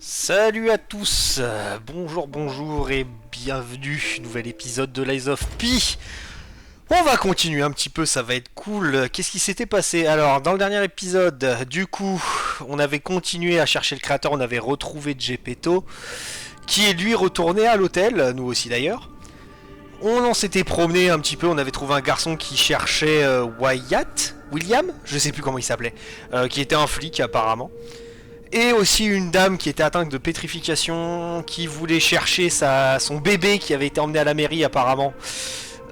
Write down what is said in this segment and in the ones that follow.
Salut à tous, bonjour et bienvenue, nouvel épisode de Lies of P. On va continuer un petit peu, ça va être cool. Qu'est-ce qui s'était passé? Alors, dans le dernier épisode, du coup, on avait continué à chercher le créateur, on avait retrouvé Geppetto, qui est lui retourné à l'hôtel, nous aussi d'ailleurs. On s'était promené un petit peu, on avait trouvé un garçon qui cherchait William, je sais plus comment il s'appelait, qui était un flic apparemment. Et aussi une dame qui était atteinte de pétrification, qui voulait chercher son bébé qui avait été emmené à la mairie apparemment.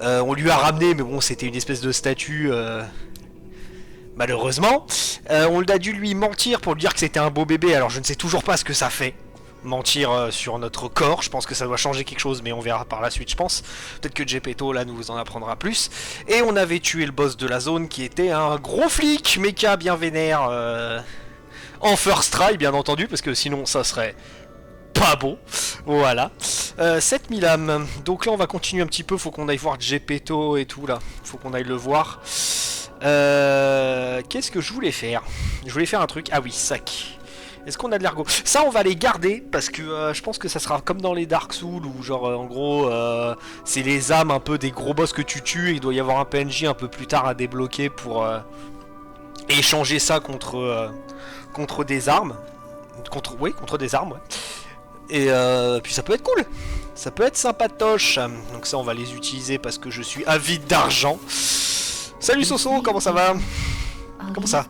On lui a ramené, mais bon, c'était une espèce de statue, malheureusement. On a dû lui mentir pour lui dire que c'était un beau bébé, alors je ne sais toujours pas ce que ça fait. Mentir sur notre corps, je pense que ça doit changer quelque chose, mais on verra par la suite, je pense. Peut-être que Geppetto, là, nous en apprendra plus. Et on avait tué le boss de la zone, qui était un gros flic, méca bien vénère, en first try bien entendu, parce que sinon ça serait pas bon. Voilà. 7000 âmes. Donc là on va continuer un petit peu, faut qu'on aille voir Geppetto et tout là. Faut qu'on aille le voir. Qu'est-ce que je voulais faire? Je voulais faire un truc. Ah oui, sac. Est-ce qu'on a de l'ergot? Ça on va les garder parce que je pense que ça sera comme dans les Dark Souls où genre en gros c'est les âmes un peu des gros boss que tu tues et il doit y avoir un PNJ un peu plus tard à débloquer pour échanger ça contre des armes. Contre des armes, ouais. Et puis ça peut être cool. Ça peut être sympatoche. Donc ça, on va les utiliser parce que je suis avide d'argent. Salut Soso, comment ça va? Comment ça?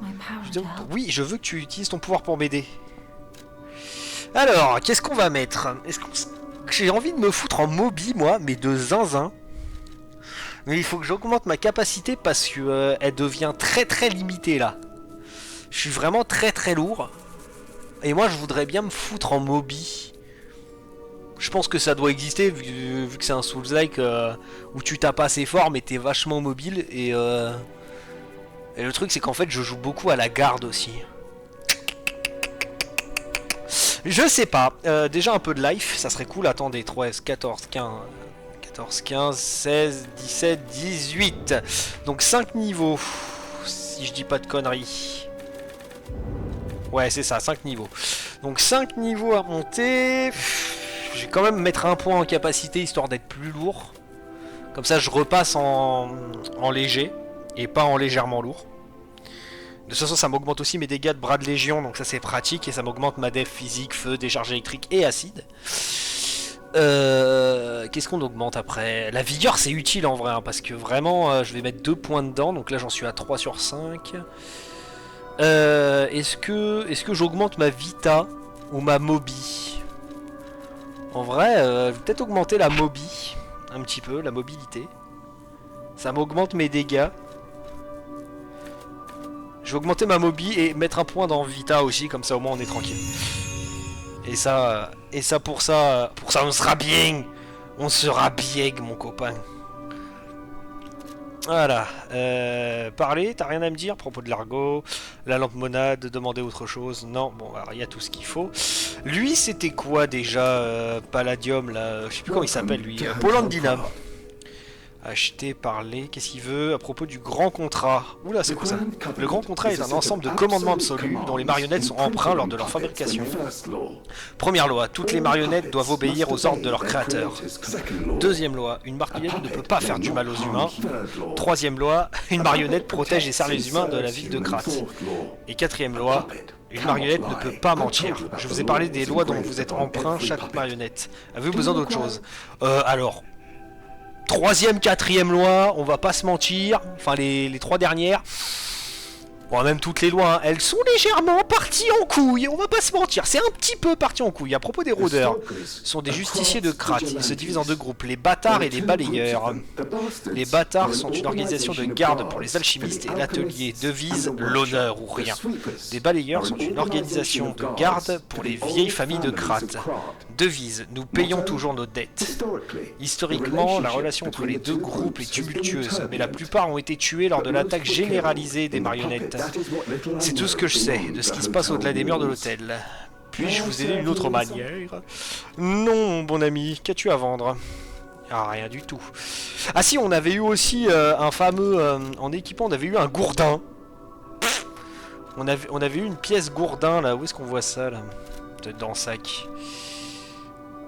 Oui, je veux que tu utilises ton pouvoir pour m'aider. Alors, qu'est-ce qu'on va mettre? J'ai envie de me foutre en Moby, moi, mais de zinzin. Mais il faut que j'augmente ma capacité parce que elle devient très très limitée là. Je suis vraiment très très lourd. Et moi je voudrais bien me foutre en Moby. Je pense que ça doit exister vu que c'est un Souls-like où tu tapes assez fort mais t'es vachement mobile. Et le truc c'est qu'en fait je joue beaucoup à la garde aussi. Je sais pas. Déjà un peu de life, ça serait cool. Attendez, 3S, 14, 15, 16, 17, 18. Donc 5 niveaux. Si je dis pas de conneries. Ouais, c'est ça, 5 niveaux. Donc 5 niveaux à monter. Je vais quand même mettre un point en capacité histoire d'être plus lourd. Comme ça, je repasse en léger et pas en légèrement lourd. De toute façon, ça m'augmente aussi mes dégâts de bras de légion, donc ça c'est pratique. Et ça m'augmente ma def physique, feu, décharge électrique et acide. Qu'est-ce qu'on augmente après? La vigueur c'est utile en vrai, hein, parce que vraiment, je vais mettre 2 points dedans. Donc là, j'en suis à 3 sur 5. Est-ce que j'augmente ma vita ou ma mobi? En vrai, je vais peut-être augmenter la mobi un petit peu, la mobilité. Ça m'augmente mes dégâts. Je vais augmenter ma mobi et mettre un point dans vita aussi, comme ça au moins on est tranquille. Et ça pour ça on sera bien. On sera bien, mon copain. Voilà, parler, t'as rien à me dire à propos de l'argot, la lampe monade, demander autre chose? Non, bon, alors il y a tout ce qu'il faut. Lui, c'était quoi déjà, Palladium, là, je sais plus comment il s'appelle lui, Polandina. Acheter, parler, qu'est-ce qu'il veut à propos du grand contrat? Oula, c'est quoi ça? Le grand contrat est un ensemble de commandements absolus dont les marionnettes sont emprunts lors de leur fabrication. Première loi, toutes les marionnettes doivent obéir aux ordres de leur créateur. Deuxième loi, une marionnette ne peut pas faire du mal aux humains. Troisième loi, une marionnette protège et sert les humains de la ville de Krat. Et quatrième loi, une marionnette ne peut pas mentir. Je vous ai parlé des lois dont vous êtes emprunt chaque marionnette. Avez-vous besoin d'autre chose? Alors... Troisième, quatrième loi, on va pas se mentir. Enfin, les 3 dernières. Bon, même toutes les lois, hein, elles sont légèrement parties en couille. On va pas se mentir, c'est un petit peu parti en couille. À propos des rôdeurs, ce sont des justiciers de Krat. Ils se divisent en 2 groupes, les bâtards et les balayeurs. Les bâtards sont une organisation de garde pour les alchimistes et l'atelier. Devise l'honneur ou rien. Les balayeurs sont une organisation de garde pour les vieilles familles de Krat. Devise, nous payons toujours nos dettes. Historiquement, la relation entre les 2 groupes est tumultueuse, mais la plupart ont été tués lors de l'attaque généralisée des marionnettes. C'est tout ce que je sais de ce qui se passe au-delà des murs de l'hôtel. Puis-je vous aider d'une autre manière? Non, bon ami, qu'as-tu à vendre? Ah, rien du tout. Ah si, on avait eu aussi un fameux... en équipement, on avait eu un gourdin. On avait eu une pièce gourdin, là. Où est-ce qu'on voit ça, là? Peut-être dans le sac.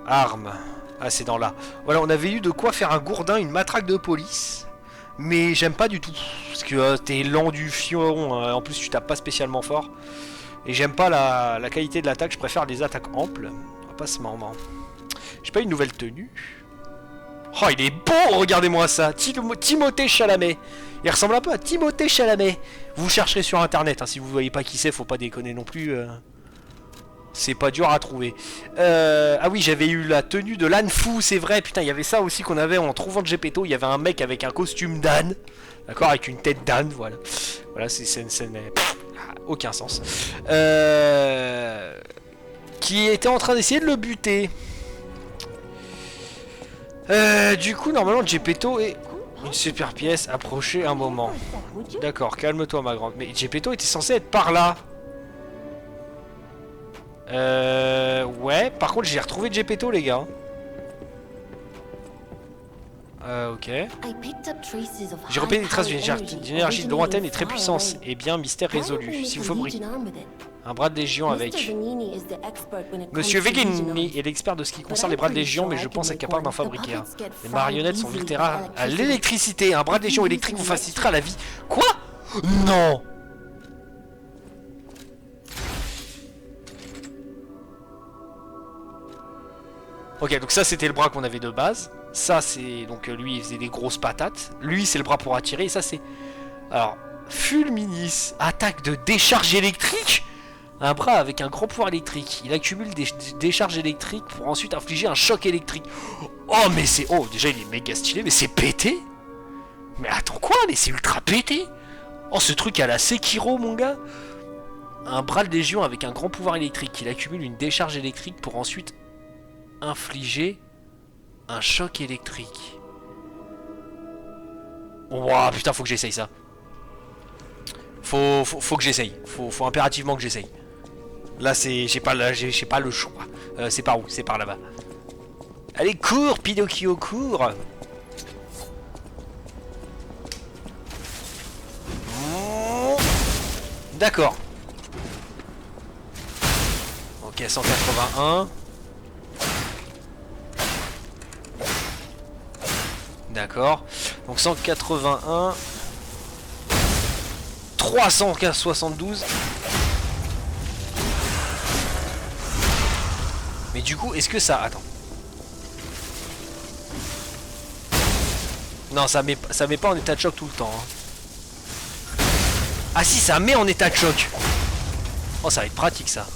Armes. Ah, c'est dans là. Voilà, on avait eu de quoi faire un gourdin, une matraque de police. Mais j'aime pas du tout. Parce que t'es lent du fion. En plus, tu tapes pas spécialement fort. Et j'aime pas la qualité de l'attaque. Je préfère les attaques amples. Pas ce moment. J'ai pas une nouvelle tenue. Oh, il est beau, regardez-moi ça. Timothée Chalamet. Il ressemble un peu à Timothée Chalamet. Vous chercherez sur internet, hein. Si vous voyez pas qui c'est, faut pas déconner non plus. C'est pas dur à trouver. Ah oui, j'avais eu la tenue de l'âne fou, c'est vrai. Putain, il y avait ça aussi qu'on avait en trouvant Gepetto. Il y avait un mec avec un costume d'âne. D'accord, avec une tête d'âne, voilà. Voilà, ça n'a aucun sens. Qui était en train d'essayer de le buter. Du coup, normalement, Gepetto est une super pièce. Approchez un moment. D'accord, calme-toi, ma grande. Mais Gepetto était censé être par là. Ouais. Par contre, j'ai retrouvé Gepetto, les gars. Ok. J'ai repéré des traces d'une énergie lointaine et très puissante. Eh bien, mystère résolu. Si vous fabriquez un bras de légion avec... Monsieur Veghini est l'expert de ce qui concerne les bras de légion, mais je pense être capable d'en fabriquer un. Les marionnettes sont vulnérables à l'électricité. Un bras de légion électrique vous facilitera la vie. Quoi? Non. Ok, donc ça c'était le bras qu'on avait de base. Ça c'est... Donc lui il faisait des grosses patates. Lui c'est le bras pour attirer. Et ça c'est... Alors, Fulminis, attaque de décharge électrique. Un bras avec un grand pouvoir électrique. Il accumule des décharges électriques pour ensuite infliger un choc électrique. Oh mais c'est... Oh déjà il est méga stylé, mais c'est pété. Mais attends quoi? Mais c'est ultra pété. Oh ce truc à la Sekiro mon gars. Un bras de légion avec un grand pouvoir électrique. Il accumule une décharge électrique pour ensuite infliger un choc électrique. Ouah putain faut que j'essaye ça. Faut que j'essaye. Faut impérativement que j'essaye. Là c'est... J'ai pas le choix. C'est par où? C'est par là-bas. Allez cours Pinocchio cours. D'accord. Ok 181. D'accord. Donc 181. 372. Mais du coup, est-ce que ça... Attends. Non, ça met pas en état de choc tout le temps. Hein. Ah si, ça met en état de choc. Oh, ça va être pratique, ça.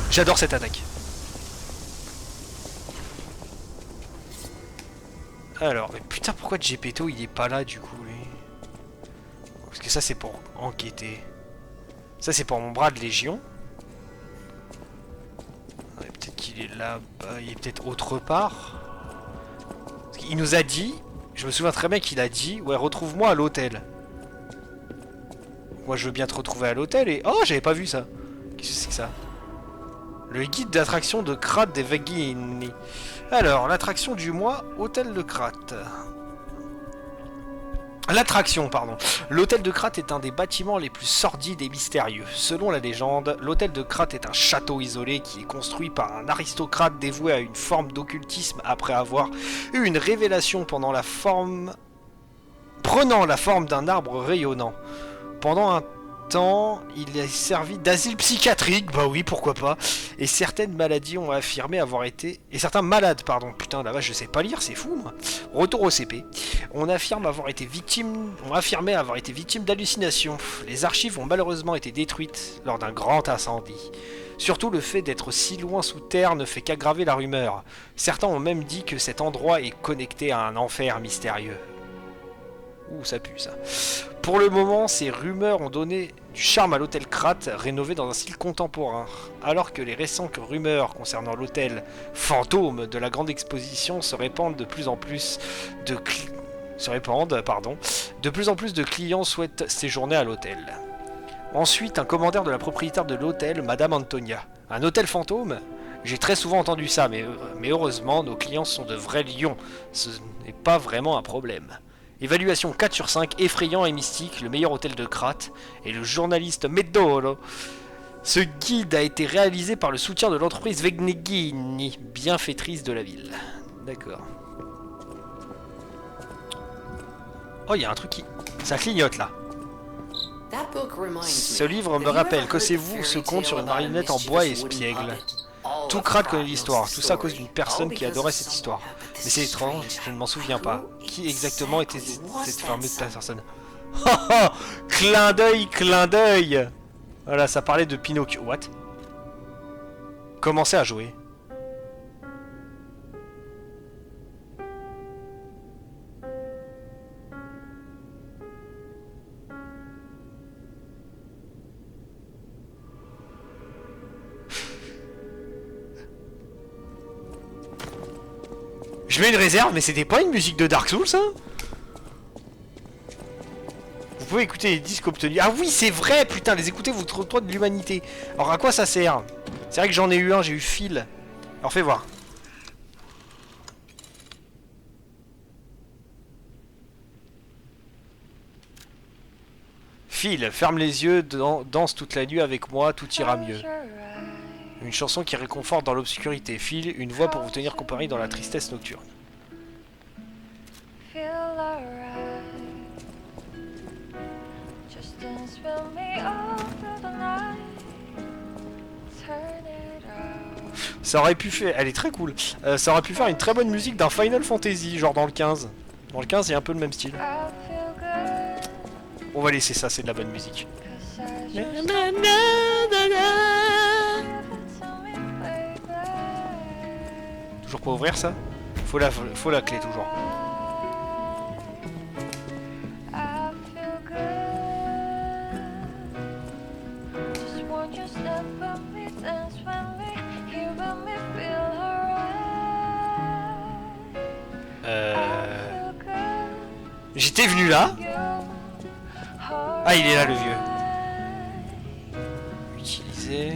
J'adore cette attaque. Alors, mais putain, pourquoi Gepetto il est pas là du coup lui? Parce que ça c'est pour enquêter. Ça c'est pour mon bras de légion. Ouais, peut-être qu'il est là, il est peut-être autre part. Parce qu'il nous a dit, je me souviens très bien qu'il a dit, ouais retrouve-moi à l'hôtel. Moi je veux bien te retrouver à l'hôtel et... Oh j'avais pas vu ça. Qu'est-ce que c'est que ça? Le guide d'attraction de Krat des Veghini. Alors, l'attraction du mois, Hôtel de Krat. L'attraction, pardon. L'hôtel de Krat est un des bâtiments les plus sordides et mystérieux. Selon la légende, l'hôtel de Krat est un château isolé qui est construit par un aristocrate dévoué à une forme d'occultisme après avoir eu une révélation prenant la forme d'un arbre rayonnant. Pendant un temps, il a servi d'asile psychiatrique, bah oui, pourquoi pas, et certaines maladies ont affirmé avoir été... Et certains malades, pardon, putain, la vache, je sais pas lire, c'est fou, moi. Retour au CP. On affirmé avoir été victime d'hallucinations. Les archives ont malheureusement été détruites lors d'un grand incendie. Surtout, le fait d'être si loin sous terre ne fait qu'aggraver la rumeur. Certains ont même dit que cet endroit est connecté à un enfer mystérieux. Ouh, ça pue ça. Pour le moment, ces rumeurs ont donné du charme à l'hôtel Krat, rénové dans un style contemporain. Alors que les récentes rumeurs concernant l'hôtel fantôme de la grande exposition se répandent de plus en plus de clients souhaitent séjourner à l'hôtel. Ensuite, un commentaire de la propriétaire de l'hôtel, Madame Antonia. Un hôtel fantôme? J'ai très souvent entendu ça, mais heureusement, nos clients sont de vrais lions. Ce n'est pas vraiment un problème. Évaluation 4 sur 5, effrayant et mystique, le meilleur hôtel de Krat, et le journaliste Medoro. Ce guide a été réalisé par le soutien de l'entreprise Vegnegini, bienfaitrice de la ville. D'accord. Oh, il y a un truc qui... Ça clignote là. Ce livre me rappelle, connaissez-vous ce conte sur une marionnette en bois et espiègle? Tout Krat connaît l'histoire, tout ça à cause d'une personne qui adorait cette histoire. Mais c'est étrange, je ne m'en souviens pas. Qui exactement était cette fameuse personne? Clin d'œil, clin d'œil. Voilà, ça parlait de Pinocchio. What? Commencez à jouer. Je mets une réserve, mais c'était pas une musique de Dark Souls, ça? Vous pouvez écouter les disques obtenus. Ah oui, c'est vrai, putain, les écouter vous trouvez de l'humanité. Alors à quoi ça sert? C'est vrai que j'en ai eu un, j'ai eu Phil. Alors fais voir. Phil, ferme les yeux, danse toute la nuit avec moi, tout ira mieux. Une chanson qui réconforte dans l'obscurité. Phil, une voix pour vous tenir compagnie dans la tristesse nocturne. Ça aurait pu faire... Elle est très cool. Ça aurait pu faire une très bonne musique d'un Final Fantasy, genre dans le 15. Dans le 15, il y a un peu le même style. On va laisser ça, c'est de la bonne musique. Toujours pas ouvrir ça? Faut la clé toujours. J'étais venu là. Ah, il est là le vieux. Utiliser.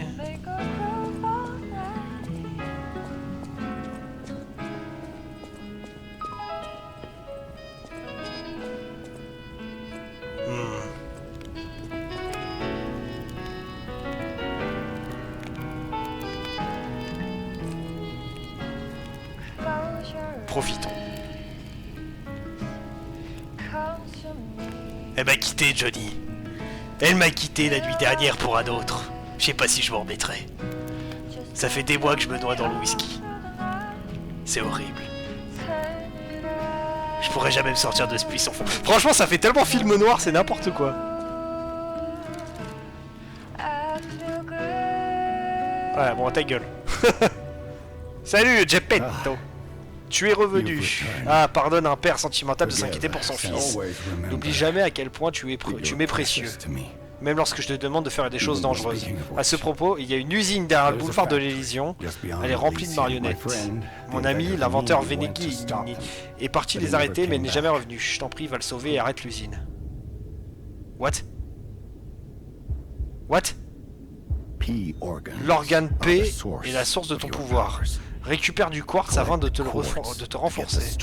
Profitons. Elle m'a quitté, Johnny. Elle m'a quitté la nuit dernière pour un autre. Je sais pas si je m'en remettrai. Ça fait des mois que je me noie dans le whisky. C'est horrible. Je pourrais jamais me sortir de ce puissant fond. Franchement, ça fait tellement film noir, c'est n'importe quoi. Voilà, bon, ta gueule. Salut, Geppetto. Tu es revenu. Ah, pardonne un père sentimental de s'inquiéter pour son fils. N'oublie jamais à quel point tu m'es précieux. Même lorsque je te demande de faire des choses dangereuses. À ce propos, il y a une usine derrière le boulevard de l'Elysion. Elle est remplie de marionnettes. Mon ami, l'inventeur Veneghi, est parti les arrêter, mais il n'est jamais revenu. Je t'en prie, va le sauver et arrête l'usine. What? What? L'organe P est la source de ton pouvoir. Récupère du quartz afin de te renforcer.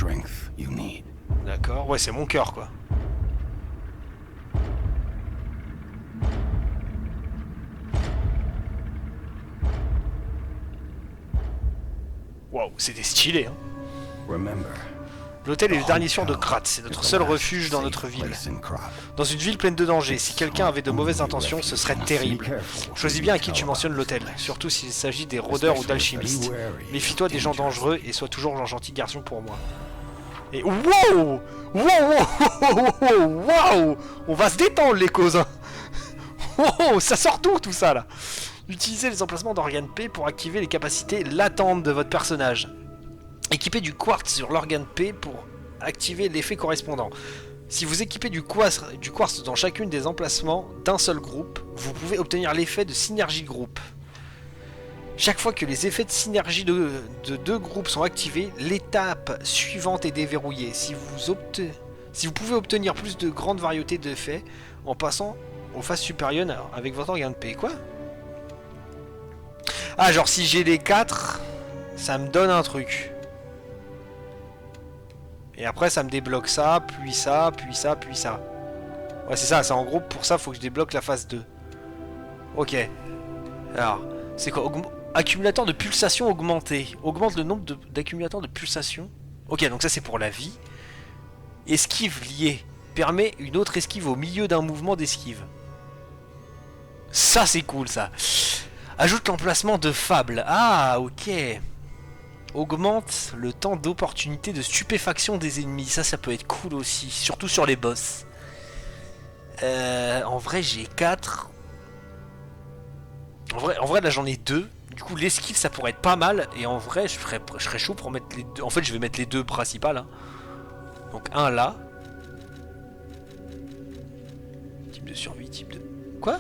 D'accord, ouais, c'est mon cœur, quoi. Waouh, c'était stylé, hein. L'hôtel est le dernier sûr de Krat, c'est notre seul refuge dans notre ville. Dans une ville pleine de dangers, si quelqu'un avait de mauvaises intentions, ce serait terrible. Choisis bien à qui tu mentionnes l'hôtel, surtout s'il s'agit des rôdeurs ou d'alchimistes. Méfie-toi des gens dangereux et sois toujours un gentil garçon pour moi. Et wow! Wow! On va se détendre les causes. Wow! Ça sort d'où tout ça là? Utilisez les emplacements d'organe P pour activer les capacités latentes de votre personnage. Équipez du quartz sur l'organe P pour activer l'effet correspondant. Si vous équipez du quartz dans chacune des emplacements d'un seul groupe, vous pouvez obtenir l'effet de synergie de groupe. Chaque fois que les effets de synergie de deux groupes sont activés, l'étape suivante est déverrouillée. Si vous pouvez obtenir plus de grandes variétés d'effets en passant aux phases supérieures avec votre organe P. Quoi? Ah, genre si j'ai les 4, ça me donne un truc. Et après ça me débloque ça, puis ça, puis ça, puis ça. Ouais c'est ça, c'est en gros pour ça faut que je débloque la phase 2. Ok. Alors, c'est quoi? Accumulateur de pulsations augmenté. Augmente le nombre d'accumulateurs de pulsations. Ok, donc ça c'est pour la vie. Esquive liée. Permet une autre esquive au milieu d'un mouvement d'esquive. Ça c'est cool ça. Ajoute l'emplacement de fable. Ah ok. Augmente le temps d'opportunité de stupéfaction des ennemis. Ça peut être cool aussi. Surtout sur les boss. En vrai j'ai 4. En vrai là j'en ai 2. Du coup l'esquive ça pourrait être pas mal. Et en vrai je serais chaud pour mettre les deux. En fait je vais mettre les deux principales. Hein. Donc un là. Type de survie, type de... Quoi?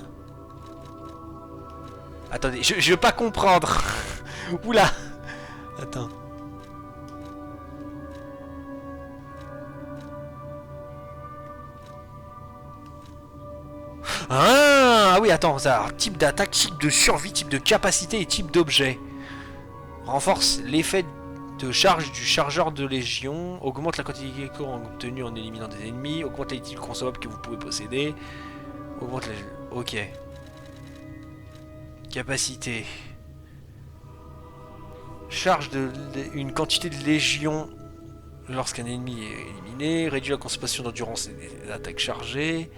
Attendez, je veux pas comprendre. Oula. Attends. Ah oui, attends, ça. Alors, type d'attaque, type de survie, type de capacité et type d'objet. Renforce l'effet de charge du chargeur de légion. Augmente la quantité obtenue en éliminant des ennemis. Augmente les types consommables que vous pouvez posséder. Augmente la... Ok. Capacité. Charge une quantité de légion lorsqu'un ennemi est éliminé. Réduit la consommation d'endurance et des attaques chargées.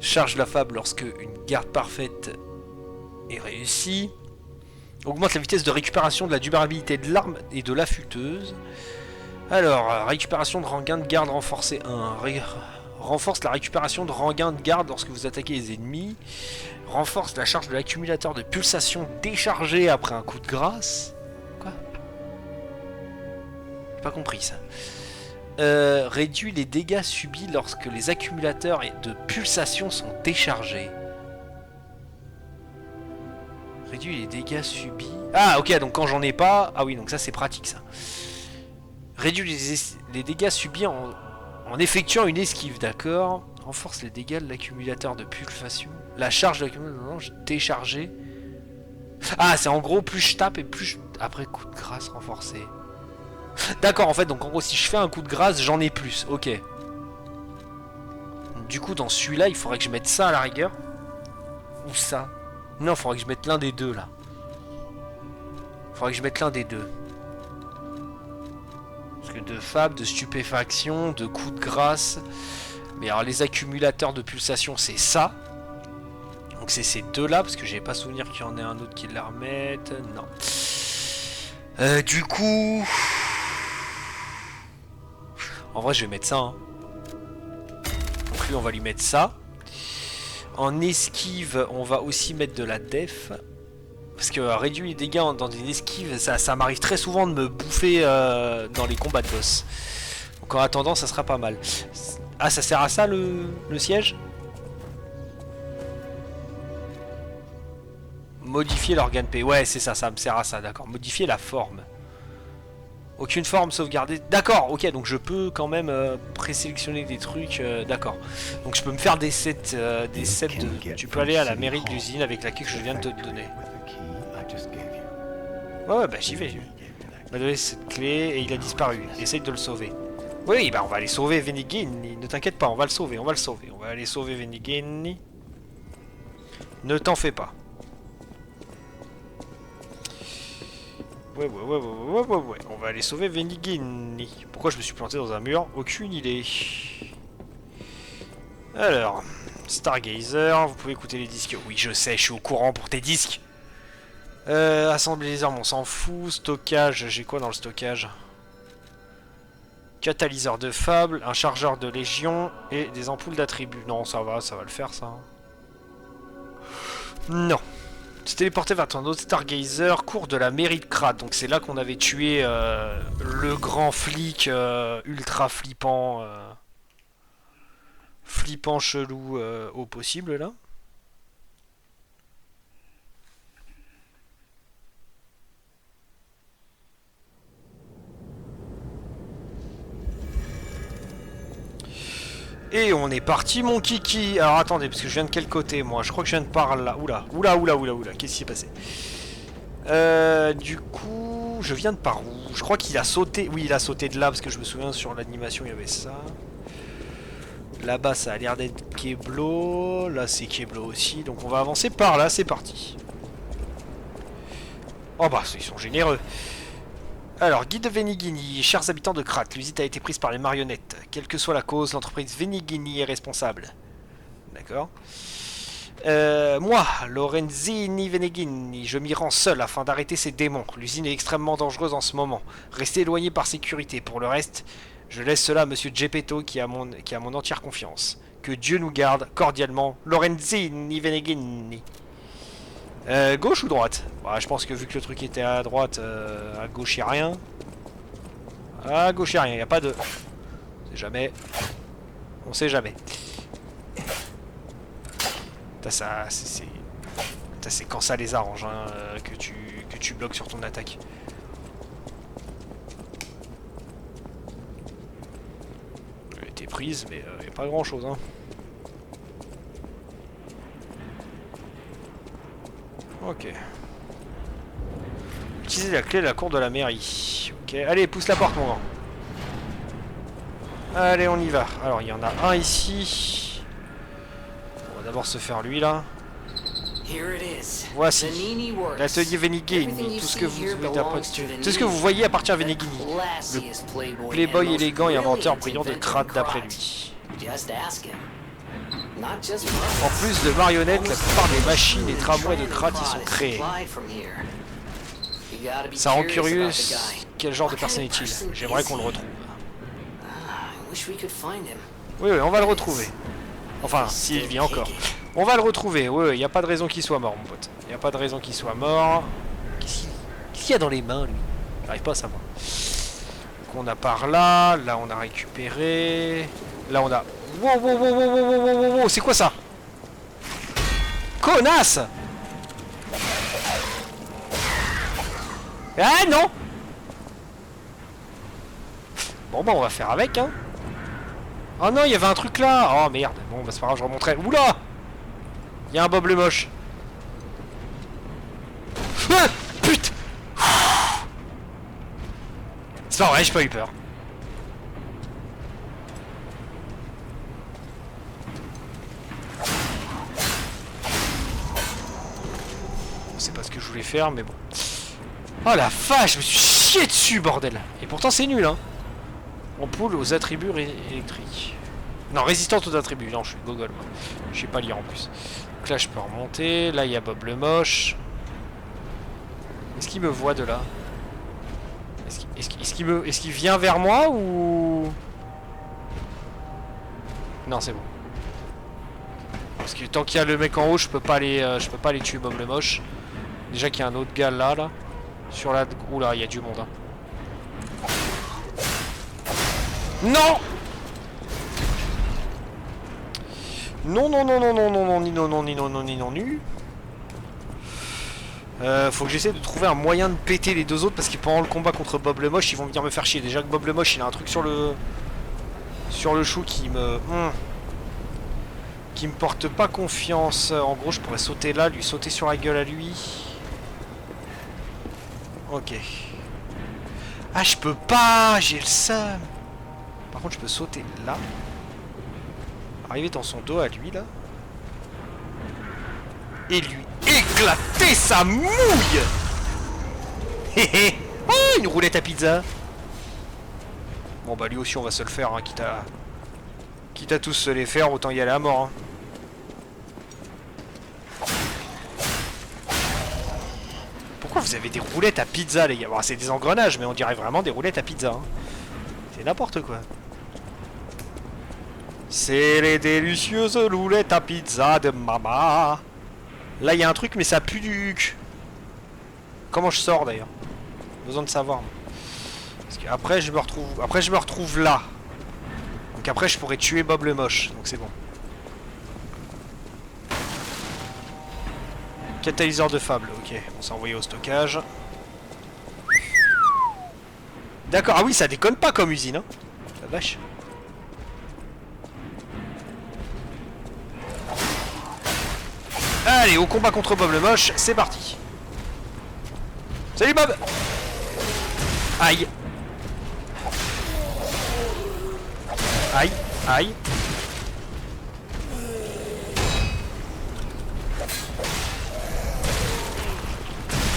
Charge la fable lorsque une garde parfaite est réussie. Augmente la vitesse de récupération de la durabilité de l'arme et de l'affûteuse. Alors, récupération de rangain de garde renforcée 1. Renforce la récupération de rangain de garde lorsque vous attaquez les ennemis. Renforce la charge de l'accumulateur de pulsation déchargé après un coup de grâce. Quoi? J'ai pas compris ça. Réduit les dégâts subis lorsque les accumulateurs de pulsation sont déchargés. Réduit les dégâts subis... Ah ok, donc quand j'en ai pas... Ah oui, donc ça c'est pratique ça. Réduit les dégâts subis en effectuant une esquive, d'accord. Renforce les dégâts de l'accumulateur de pulsation. La charge de l'accumulateur déchargée. Ah, c'est en gros, plus je tape et plus après coup de grâce renforcé. D'accord, en fait, donc en gros, si je fais un coup de grâce, j'en ai plus. Ok. Du coup, dans celui-là, il faudrait que je mette ça à la rigueur. Ou ça. Non, il faudrait que je mette l'un des deux, là. Il faudrait que je mette l'un des deux. Parce que de fable, de stupéfaction, de coup de grâce... Mais alors les accumulateurs de pulsation c'est ça. Donc c'est ces deux là parce que j'ai pas souvenir qu'il y en ait un autre qui la remette. Non. Du coup... En vrai je vais mettre ça. Hein. Donc lui on va lui mettre ça. En esquive on va aussi mettre de la def. Parce que réduire les dégâts dans une esquive ça m'arrive très souvent de me bouffer dans les combats de boss. Donc en attendant ça sera pas mal. Ah, ça sert à ça le siège? Modifier l'organe P. Ouais, c'est ça, ça me sert à ça, d'accord. Modifier la forme. Aucune forme sauvegardée. D'accord, ok, donc je peux quand même présélectionner des trucs. D'accord. Donc je peux me faire des sets. Tu peux aller à la mairie de l'usine avec la clé que je viens de te donner. Ouais, bah j'y vais. Il m'a donné cette clé et il a disparu. Essaye de le sauver. Oui, bah on va aller sauver Venigini. Ne t'inquiète pas, on va le sauver, on va le sauver. On va aller sauver Venigini. Ne t'en fais pas. Ouais. On va aller sauver Venigini. Pourquoi je me suis planté dans un mur? Aucune idée. Alors, Stargazer, vous pouvez écouter les disques. Oui, je sais, je suis au courant pour tes disques. Assembler les armes, on s'en fout. Stockage, j'ai quoi dans le stockage? Catalyseur de fable, un chargeur de légion et des ampoules d'attributs. Non, ça va le faire ça. Non. Se téléporter vers ton autre Stargazer, cours de la mairie de Krat. Donc c'est là qu'on avait tué le grand flic ultra flippant. Flippant chelou au possible là. Et on est parti mon kiki. Alors attendez, parce que je viens de quel côté moi? Je crois que je viens de par là. Oula. Qu'est-ce qui s'est passé? Du coup... où? Je viens de par où? Je crois qu'il a sauté. Oui, il a sauté de là parce que je me souviens sur l'animation il y avait ça. Là-bas ça a l'air d'être Keblo. Là c'est Keblo aussi. Donc on va avancer par là, c'est parti. Oh bah ils sont généreux. Alors, guide de Venigini, chers habitants de Krat, l'usine a été prise par les marionnettes. Quelle que soit la cause, l'entreprise Venigini est responsable. D'accord. Moi, Lorenzini Venigini, je m'y rends seul afin d'arrêter ces démons. L'usine est extrêmement dangereuse en ce moment. Restez éloigné par sécurité. Pour le reste, je laisse cela à Monsieur Geppetto qui a mon entière confiance. Que Dieu nous garde cordialement, Lorenzini Venigini. Gauche ou droite? Bah, je pense que vu que le truc était à droite, à gauche il n'y a rien. À gauche il n'y a rien, il n'y a pas de... On sait jamais. On sait jamais. Ça, c'est quand ça les arrange hein, que tu bloques sur ton attaque. Elle était prise, mais il n'y a pas grand chose. Hein. Ok. Utilisez la clé de la cour de la mairie. Ok, allez, pousse la porte, mon grand. Allez, on y va. Alors, il y en a un ici. On va d'abord se faire lui, là. Voici. L'atelier Venigini. Tout ce que vous voyez appartient à Venigini. Le playboy élégant et inventeur brillant de Krat d'après lui. En plus de marionnettes, la plupart des machines et tramways de Krat y sont créés. Ça rend curieux quel genre de personne est-il. J'aimerais qu'on le retrouve. Oui, on va le retrouver. Enfin, s'il vit encore. On va le retrouver, oui, il n'y a pas de raison qu'il soit mort, mon pote. Il n'y a pas de raison qu'il soit mort. Qu'est-ce qu'il y a dans les mains, lui? J'arrive pas à savoir. Donc on a par là, là on a récupéré. Là on a... Wow, wow, wow, wow, wow, wow, wow, wow, c'est quoi ça? Connasse! Ah non! Bon bah on va faire avec, hein. Oh non, il y avait un truc là. Oh merde, bon bah c'est pas grave, je remonterai. Oula! Il y a un Bob le moche. Ah, putain! C'est pas vrai, j'ai pas eu peur. C'est pas ce que je voulais faire, mais bon. Oh la vache, je me suis chié dessus, bordel. Et pourtant c'est nul, hein. Ampoule aux attributs électriques. Non, résistante aux attributs. Non, je suis gogol, moi. Je sais pas lire en plus. Donc là, je peux remonter. Là, il y a Bob le moche. Est-ce qu'il me voit de là? Est-ce qu'il vient vers moi ou... Non, c'est bon. Parce que tant qu'il y a le mec en haut, je peux pas aller tuer Bob le moche. Déjà qu'il y a un autre gars là. Sur la... Oula, il y a du monde. Hein. Non! Non, non, non, non, non, non, non, ni non, non, ni non, non, ni non, nu. Faut que j'essaie de trouver un moyen de péter les deux autres parce que pendant le combat contre Bob le moche, ils vont venir me faire chier. Déjà que Bob le moche, il a un truc sur le chou qui me porte pas confiance. En gros, je pourrais sauter là, lui sauter sur la gueule à lui. Ok. Ah, je peux pas, j'ai le seum. Par contre, je peux sauter là. Arriver dans son dos à lui, là. Et lui éclater sa mouille. Hé hé. Oh, une roulette à pizza. Bon, bah lui aussi, on va se le faire, hein, quitte à tous se les faire, autant y aller à mort, hein. Pourquoi vous avez des roulettes à pizza, les gars? Bon, c'est des engrenages, mais on dirait vraiment des roulettes à pizza, hein. C'est n'importe quoi. C'est les délicieuses roulettes à pizza de maman. Là, il y a un truc, mais ça pue du cul. Comment je sors, d'ailleurs? Besoin de savoir. Parce qu'après, je me retrouve là. Donc après, je pourrais tuer Bob le moche. Donc c'est bon. Catalyseur de fable. Ok, on s'est envoyé au stockage. D'accord. Ah oui, ça déconne pas comme usine, hein. La vache. Allez, au combat contre Bob le moche, c'est parti. Salut Bob! Aïe. Aïe, aïe.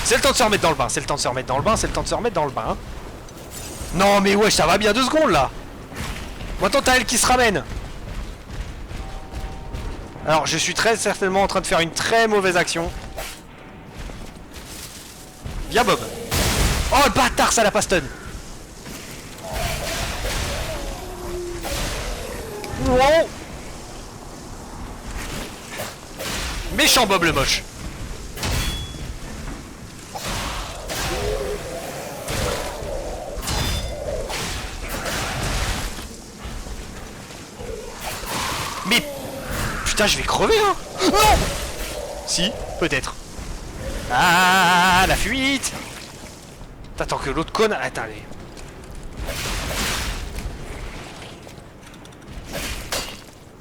C'est le temps de se remettre dans le bain, c'est le temps de se remettre dans le bain, c'est le temps de se remettre dans le bain. Non mais ouais, ça va bien 2 secondes là. Maintenant t'as elle qui se ramène. Alors je suis très certainement en train de faire une très mauvaise action. Viens Bob. Oh le bâtard, ça l'a pas stun. Wow. Méchant Bob le moche. Mais putain, je vais crever hein. Non. Si, peut-être. Ah, la fuite. T'attends que l'autre conne... Attends, allez.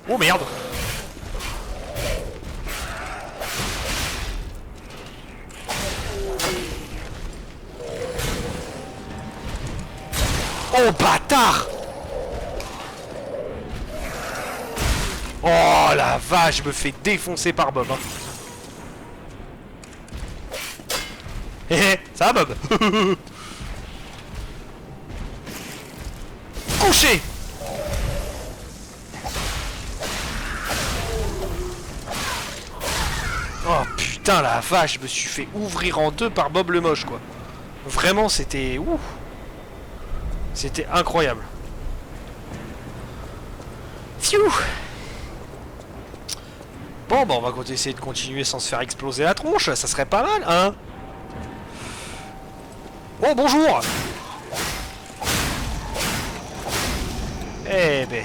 Oh merde. Oh bâtard. Oh la vache, je me fais défoncer par Bob. Hein. Hé, ça va Bob. Couché. Oh putain la vache, je me suis fait ouvrir en deux par Bob le moche quoi. Vraiment c'était... Ouh. C'était incroyable. Fiou. Bon bah on va essayer de continuer sans se faire exploser la tronche, ça serait pas mal hein. Oh bonjour. Eh ben...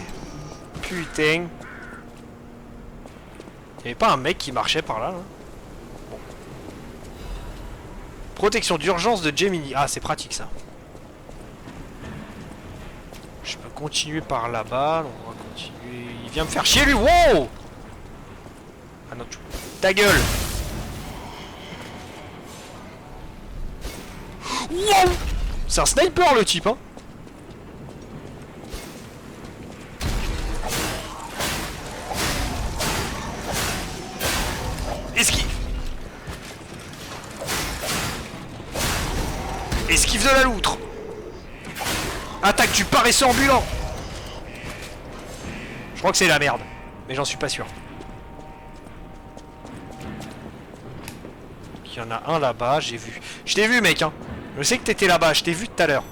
Putain. Y'avait pas un mec qui marchait par là, hein. Bon. Protection d'urgence de Gemini. Ah c'est pratique ça. Je peux continuer par là-bas, donc on va continuer... Il vient me faire chier lui, wow. Ah non, ta gueule. Wow. C'est un sniper le type hein. Esquive. Esquive de la loutre. Attaque du paresseux ambulant. Je crois que c'est la merde, mais j'en suis pas sûr. Il y en a un là-bas, j'ai vu. Je t'ai vu mec hein. Je sais que t'étais là-bas, je t'ai vu tout à l'heure.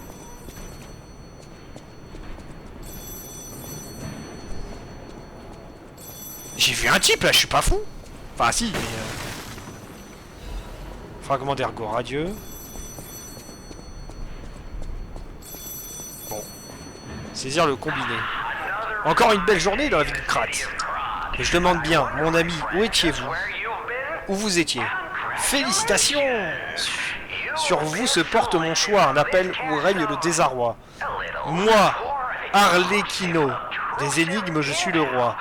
J'ai vu un type là, je suis pas fou. Enfin si, mais... Fragment d'ergot radieux. Bon. Saisir le combiné. Encore une belle journée dans la vie de Krat. Et je demande bien, mon ami, où étiez-vous? Où vous étiez? Félicitations! Sur vous se porte mon choix, un appel où règne le désarroi. Moi, Arlecchino, des énigmes je suis le roi.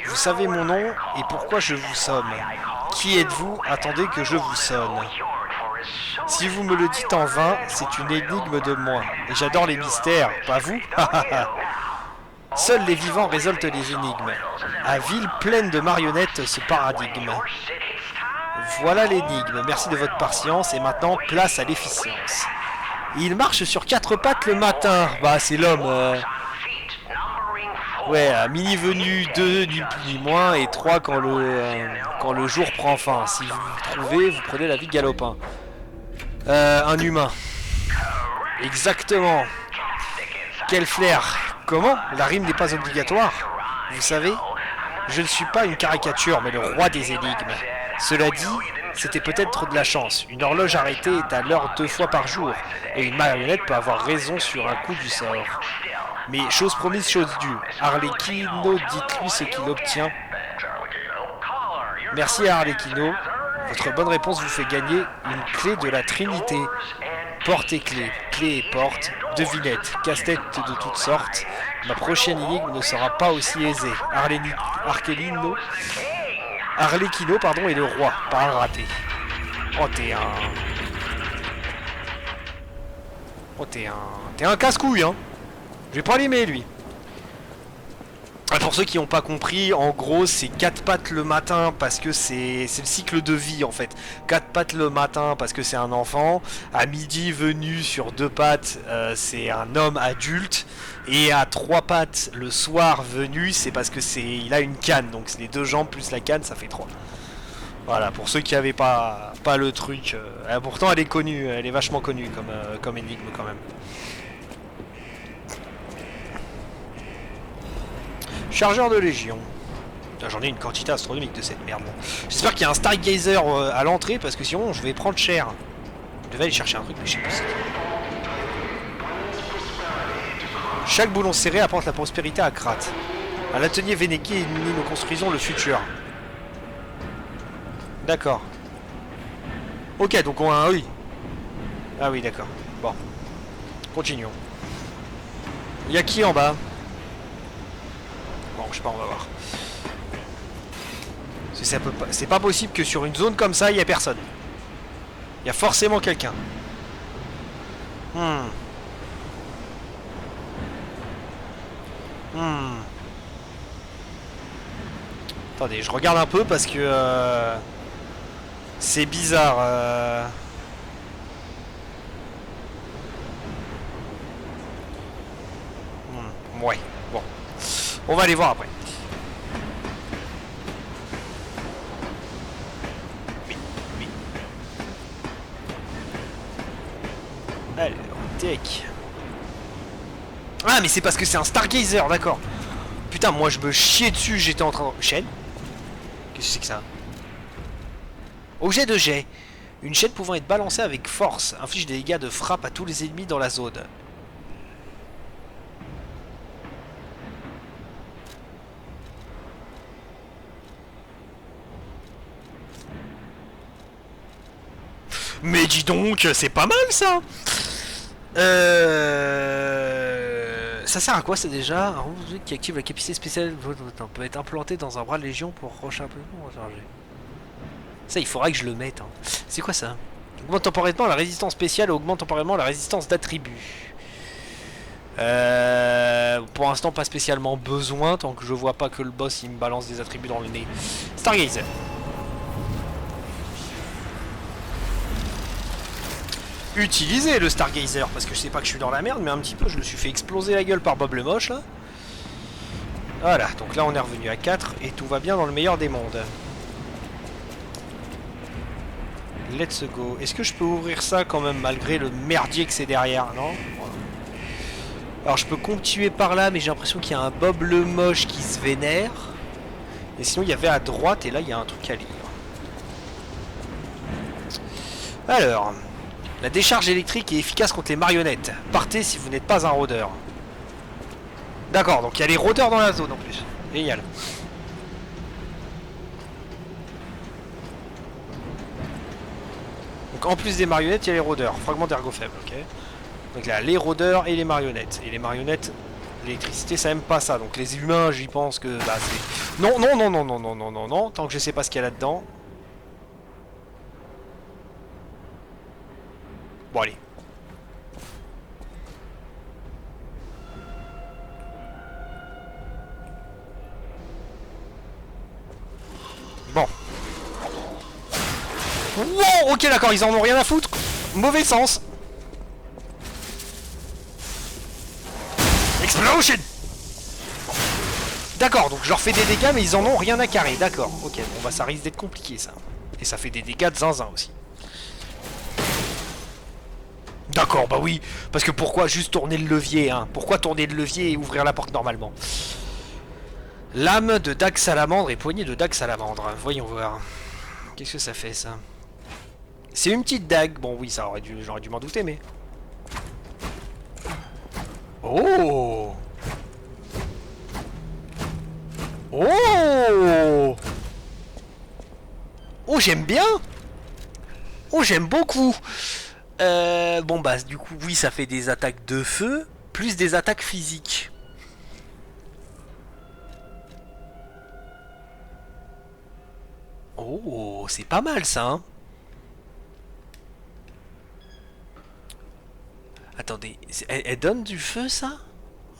Vous savez mon nom et pourquoi je vous somme. Qui êtes-vous? Attendez que je vous sonne. Si vous me le dites en vain, c'est une énigme de moi. Et j'adore les mystères, pas vous? Seuls les vivants résolvent les énigmes. À ville pleine de marionnettes, ce paradigme. Voilà l'énigme, merci de votre patience, et maintenant, place à l'efficience. Il marche sur 4 pattes le matin. Bah, c'est l'homme. Ouais, à mini venu 2, ni plus ni moins, et 3 quand le jour prend fin. Si vous vous trouvez, vous prenez la vie de galopin. Un humain. Exactement. Quel flair. Comment? La rime n'est pas obligatoire. Vous savez, je ne suis pas une caricature, mais le roi des énigmes. Cela dit, c'était peut-être de la chance. Une horloge arrêtée est à l'heure 2 fois par jour, et une marionnette peut avoir raison sur un coup du sort. Mais chose promise, chose due. Arlecchino, dites-lui ce qu'il obtient. Merci à Arlecchino. Votre bonne réponse vous fait gagner une clé de la Trinité. Porte et clé, clé et porte, devinette, casse-tête de toutes sortes. Ma prochaine énigme ne sera pas aussi aisée. Arlecchino, pardon, est le roi, pas un raté. Oh, t'es un... Oh, t'es un casse-couille, hein. Je vais pas l'aimer, lui. Pour ceux qui n'ont pas compris, en gros, c'est 4 pattes le matin parce que c'est le cycle de vie, en fait. 4 pattes le matin parce que c'est un enfant. À midi, venu sur 2 pattes, c'est un homme adulte. Et à 3 pattes le soir venu, c'est parce que il a une canne. Donc c'est les 2 jambes plus la canne, ça fait 3. Voilà, pour ceux qui n'avaient pas le truc. Pourtant, elle est connue, elle est vachement connue comme énigme quand même. Chargeur de légion. J'en ai une quantité astronomique de cette merde. J'espère qu'il y a un Stargazer à l'entrée parce que sinon je vais prendre cher. Je devais aller chercher un truc mais je sais pas. Chaque boulon serré apporte la prospérité à Krat. À l'atelier Vénéki, nous construisons le futur. D'accord. Ok, donc on a un oui. Ah oui, d'accord. Bon. Continuons. Il y a qui en bas? Bon, je sais pas, on va voir. C'est pas possible que sur une zone comme ça, il n'y ait personne. Il y a forcément quelqu'un. Attendez, je regarde un peu parce que c'est bizarre. Ouais, bon. On va aller voir après. Oui. Alors, tech. Ah, mais c'est parce que c'est un Stargazer, d'accord. Putain, moi je me chiais dessus, j'étais en train de... Chaîne? Qu'est-ce que c'est que ça? Objet de jet. Une chaîne pouvant être balancée avec force inflige des dégâts de frappe à tous les ennemis dans la zone. Mais dis donc, c'est pas mal ça. Ça sert à quoi ça déjà? Un robot qui active la capacité spéciale peut être implanté dans un bras de légion pour rocher un peu pour recharger. Ça, il faudra que je le mette. Hein. C'est quoi ça? Augmente temporairement la résistance spéciale et augmente temporairement la résistance d'attributs. Pour l'instant, pas spécialement besoin tant que je vois pas que le boss il me balance des attributs dans le nez. Stargazer. Utiliser le Stargazer parce que je sais pas que je suis dans la merde mais un petit peu je me suis fait exploser la gueule par Bob le Moche là. Voilà, donc là on est revenu à 4 et tout va bien dans le meilleur des mondes. Let's go. Est-ce que je peux ouvrir ça quand même malgré le merdier que c'est derrière? Non. Voilà. Alors je peux continuer par là mais j'ai l'impression qu'il y a un Bob le Moche qui se vénère. Et sinon il y avait à droite et là il y a un truc à lire. Alors... La décharge électrique est efficace contre les marionnettes. Partez si vous n'êtes pas un rôdeur. D'accord, donc il y a les rôdeurs dans la zone en plus. Génial. Donc en plus des marionnettes, il y a les rôdeurs. Fragment d'ergot faible, ok. Donc là, les rôdeurs et les marionnettes. Et les marionnettes, l'électricité, ça aime pas ça. Donc les humains, j'y pense que... Bah, c'est... Non, non, non, non, non, non, non, non, non. Tant que je sais pas ce qu'il y a là-dedans. Bon, allez. Bon. Wow, ok, d'accord, ils en ont rien à foutre. Mauvais sens. Explosion. D'accord, donc je leur fais des dégâts, mais ils en ont rien à carrer. D'accord, ok, bon bah ça risque d'être compliqué ça. Et ça fait des dégâts de zinzin aussi. D'accord, bah oui, parce que pourquoi juste tourner le levier, hein? Pourquoi tourner le levier et ouvrir la porte normalement? Lame de dague salamandre et poignée de dague salamandre. Voyons voir. Qu'est-ce que ça fait ça? C'est une petite dague. Bon oui, j'aurais dû m'en douter, mais... Oh! Oh! Oh, j'aime bien! Oh, j'aime beaucoup! Bon bah du coup, oui, ça fait des attaques de feu, plus des attaques physiques. Oh, c'est pas mal ça, hein? Attendez, elle donne du feu ça?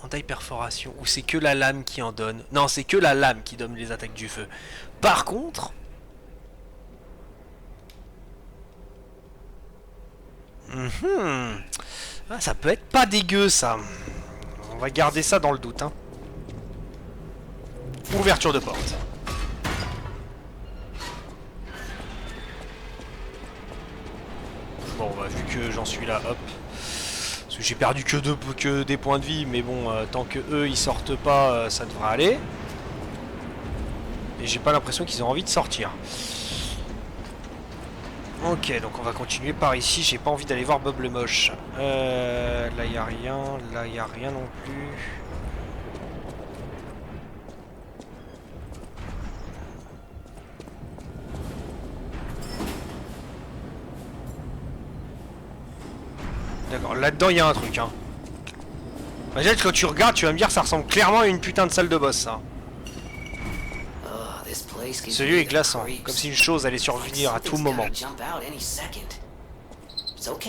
En taille perforation? Ou c'est que la lame qui en donne? Non, c'est que la lame qui donne les attaques du feu. Par contre... Ah, ça peut être pas dégueu ça. On va garder ça dans le doute. Hein. Ouverture de porte. Bon, bah, vu que j'en suis là, hop. Parce que j'ai perdu que des points de vie, mais bon, tant que eux ils sortent pas, ça devrait aller. Et j'ai pas l'impression qu'ils ont envie de sortir. Ok, donc on va continuer par ici. J'ai pas envie d'aller voir Bob le Moche. Là y a rien, là y a rien non plus. D'accord, là-dedans il y a un truc. Hein. Imagine quand tu regardes, tu vas me dire ça ressemble clairement à une putain de salle de boss. Ça. Ce lieu est glaçant, comme si une chose allait survenir à tout moment.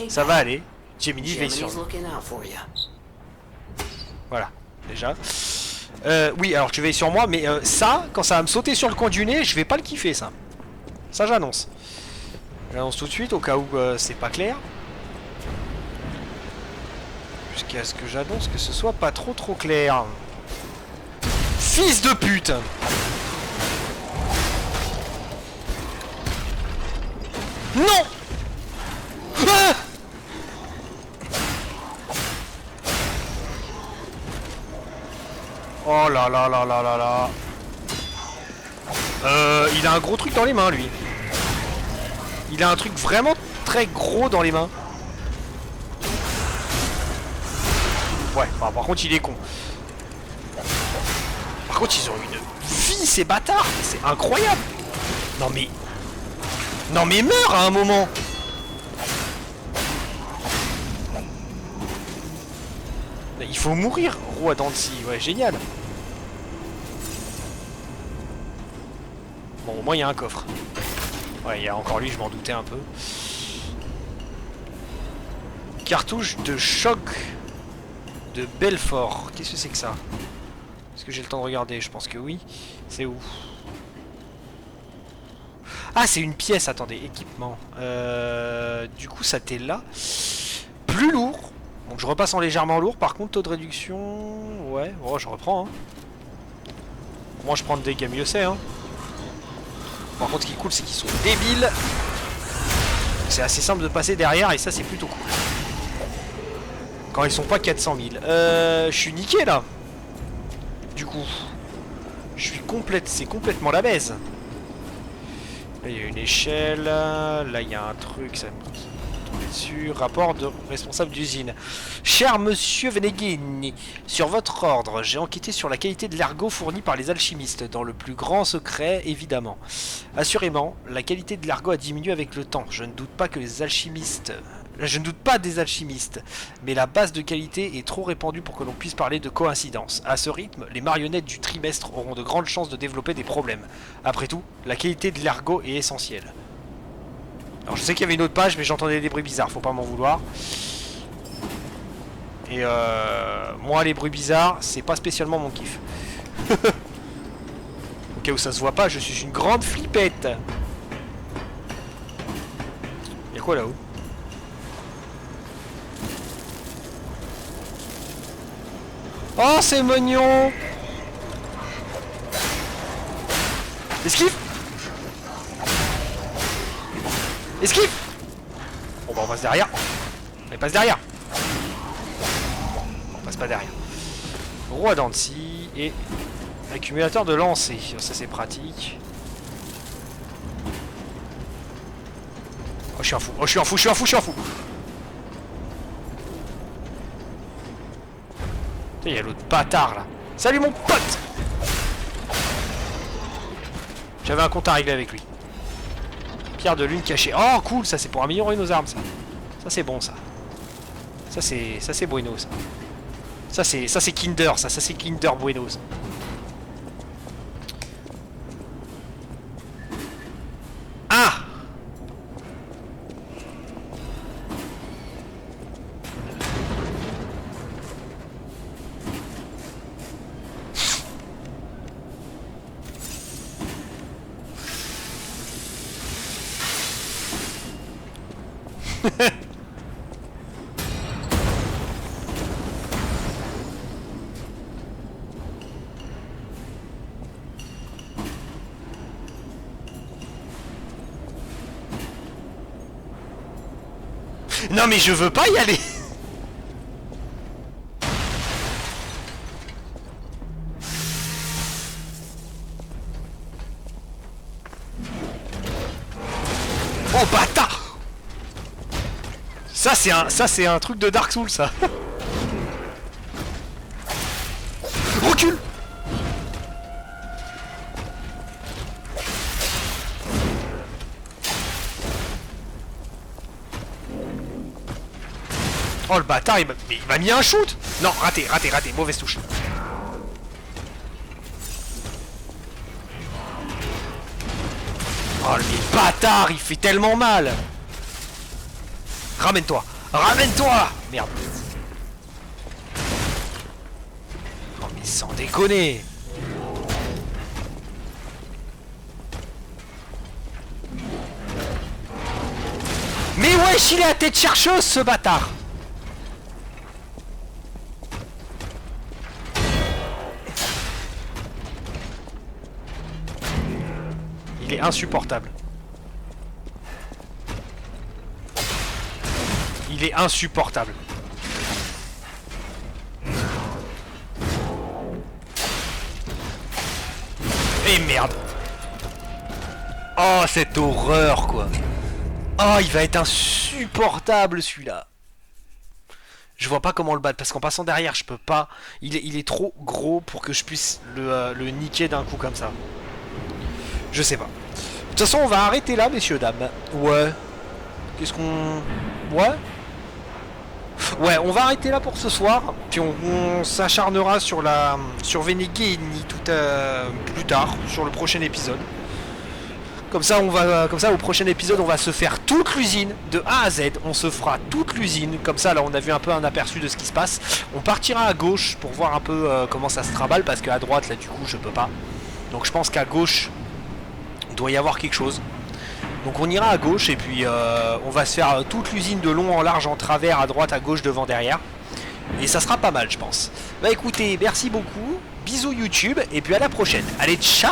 Ça va aller. Gemini veille sur nous. Voilà, déjà. Oui, alors tu veilles sur moi, mais ça, quand ça va me sauter sur le coin du nez, je vais pas le kiffer, ça. Ça, j'annonce. J'annonce tout de suite, au cas où c'est pas clair. Jusqu'à ce que j'annonce que ce soit pas trop clair. Fils de pute! Non! Ah! Oh là là là là là là. Il a un gros truc dans les mains, lui. Il a un truc vraiment très gros dans les mains. Ouais, bah, par contre, il est con. Par contre, ils ont une vie, ces bâtards. C'est incroyable. Non mais... Non mais meurs à un moment. Il faut mourir, roi Dancy. Ouais, génial. Bon, au moins il y a un coffre. Ouais, il y a encore lui, je m'en doutais un peu. Cartouche de choc de Belfort. Qu'est-ce que c'est que ça? Est-ce que j'ai le temps de regarder? Je pense que oui. C'est où? Ah, c'est une pièce, attendez, équipement. Du coup, ça t'est là. Plus lourd. Donc je repasse en légèrement lourd. Par contre, taux de réduction... Ouais, oh, je reprends. Hein. Moi, je prends des dégâts, mieux c'est. Hein. Par contre, ce qui est cool, c'est qu'ils sont débiles. C'est assez simple de passer derrière, et ça, c'est plutôt cool. Quand ils sont pas 400 000. Je suis niqué, là. Du coup. Je suis complète... C'est complètement la baise. Là, il y a une échelle. Là, il y a un truc, ça me tombe dessus. Rapport de responsable d'usine. Cher monsieur Veneghini, sur votre ordre, j'ai enquêté sur la qualité de l'ergot fourni par les alchimistes, dans le plus grand secret, évidemment. Assurément, la qualité de l'ergot a diminué avec le temps. Je ne doute pas que les alchimistes... Je ne doute pas des alchimistes, mais la base de qualité est trop répandue pour que l'on puisse parler de coïncidence. À ce rythme, les marionnettes du trimestre auront de grandes chances de développer des problèmes. Après tout, la qualité de l'ergot est essentielle. Alors je sais qu'il y avait une autre page, mais j'entendais des bruits bizarres, faut pas m'en vouloir. Et moi les bruits bizarres, c'est pas spécialement mon kiff. Au cas où ça se voit pas, je suis une grande flippette. Y'a quoi là-haut? Oh, c'est mignon. Esquive. Esquive. Bon bah on passe derrière. On passe derrière. On passe pas derrière. Roi Dancy et accumulateur de lancer. Ça c'est pratique. Oh je suis un fou. Oh je suis un fou, je suis un fou, je suis un fou. Il y a l'autre bâtard là. Salut mon pote. J'avais un compte à régler avec lui. Pierre de lune cachée. Oh cool, ça c'est pour améliorer nos armes ça. Ça c'est bon ça. Ça c'est bueno ça. Ça c'est Kinder ça c'est Kinder Bueno ça. Ah. Non mais je veux pas y aller. Oh bâtard. Ça c'est un truc de Dark Souls ça. Recule. Oh le bâtard, il m'a mis un shoot. Non, raté, mauvaise touche. Oh le bâtard, il fait tellement mal. Ramène-toi. Merde. Oh mais sans déconner. Mais wesh, il est à tête chercheuse ce bâtard. Il est insupportable. Il est insupportable. Et merde. Oh cette horreur quoi. Oh il va être insupportable celui-là. Je vois pas comment le battre parce qu'en passant derrière je peux pas. Il est trop gros pour que je puisse le niquer d'un coup comme ça. Je sais pas. De toute façon on va arrêter là messieurs dames. Ouais. Qu'est-ce qu'on... Ouais. Ouais, on va arrêter là pour ce soir. Puis on s'acharnera sur Venigeni tout plus tard, sur le prochain épisode. Comme ça, au prochain épisode, on va se faire toute l'usine de A à Z. On se fera toute l'usine. Comme ça, là, on a vu un peu un aperçu de ce qui se passe. On partira à gauche pour voir un peu comment ça se traballe, parce qu'à droite, là, du coup, je peux pas. Donc, je pense qu'à gauche, il doit y avoir quelque chose. Donc on ira à gauche et puis on va se faire toute l'usine de long en large en travers, à droite, à gauche, devant, derrière. Et ça sera pas mal je pense. Bah écoutez, merci beaucoup, bisous YouTube et puis à la prochaine. Allez, ciao!